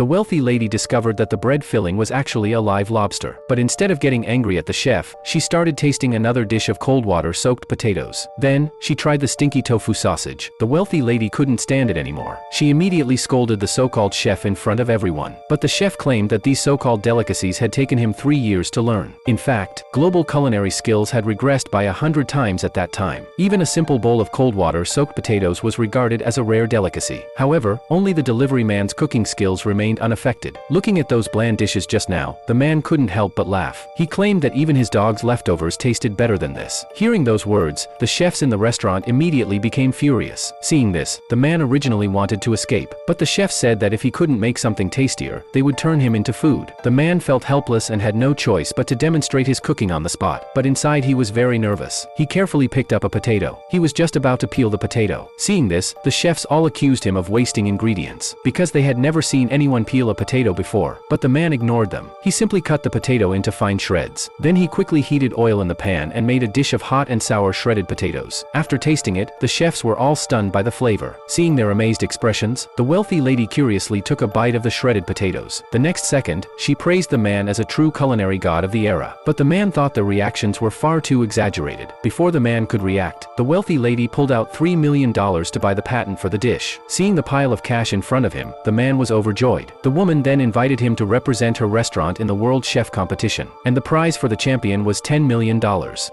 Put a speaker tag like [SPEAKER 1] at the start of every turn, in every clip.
[SPEAKER 1] The wealthy lady discovered that the bread filling was actually a live lobster. But instead of getting angry at the chef, she started tasting another dish of cold water-soaked potatoes. Then, she tried the stinky tofu sausage. The wealthy lady couldn't stand it anymore. She immediately scolded the so-called chef in front of everyone. But the chef claimed that these so-called delicacies had taken him 3 years to learn. In fact, global culinary skills had regressed by 100 times at that time. Even a simple bowl of cold water-soaked potatoes was regarded as a rare delicacy. However, only the delivery man's cooking skills remained unaffected. Looking at those bland dishes just now, the man couldn't help but laugh. He claimed that even his dog's leftovers tasted better than this. Hearing those words, the chefs in the restaurant immediately became furious. Seeing this, the man originally wanted to escape, but the chef said that if he couldn't make something tastier, they would turn him into food. The man felt helpless and had no choice but to demonstrate his cooking on the spot, but inside he was very nervous. He carefully picked up a potato. He was just about to peel the potato. Seeing this, the chefs all accused him of wasting ingredients, because they had never seen anyone peel a potato before, but the man ignored them. He simply cut the potato into fine shreds. Then he quickly heated oil in the pan and made a dish of hot and sour shredded potatoes. After tasting it, the chefs were all stunned by the flavor. Seeing their amazed expressions, the wealthy lady curiously took a bite of the shredded potatoes. The next second, she praised the man as a true culinary god of the era. But the man thought the reactions were far too exaggerated. Before the man could react, the wealthy lady pulled out $3 million to buy the patent for the dish. Seeing the pile of cash in front of him, the man was overjoyed. The woman then invited him to represent her restaurant in the World Chef competition, and the prize for the champion was $10 million.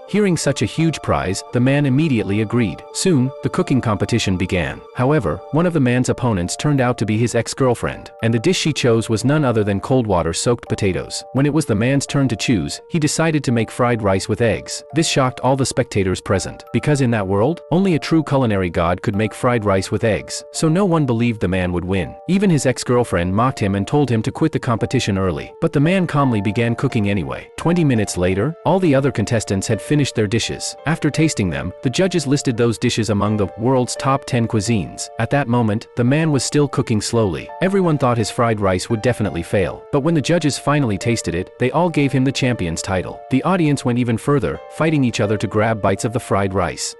[SPEAKER 1] Hearing such a huge prize, the man immediately agreed. Soon, the cooking competition began. However, one of the man's opponents turned out to be his ex-girlfriend, and the dish she chose was none other than cold water-soaked potatoes. When it was the man's turn to choose, he decided to make fried rice with eggs. This shocked all the spectators present, because in that world, only a true culinary god could make fried rice with eggs, so no one believed the man would win. Even his ex-girlfriend mocked him and told him to quit the competition early, but the man calmly began cooking anyway. 20 minutes later, all the other contestants had finished their dishes. After tasting them, the judges listed those dishes among the world's top 10 cuisines. At that moment, the man was still cooking slowly. Everyone thought his fried rice would definitely fail, but when the judges finally tasted it, they all gave him the champion's title. The audience went even further, fighting each other to grab bites of the fried rice.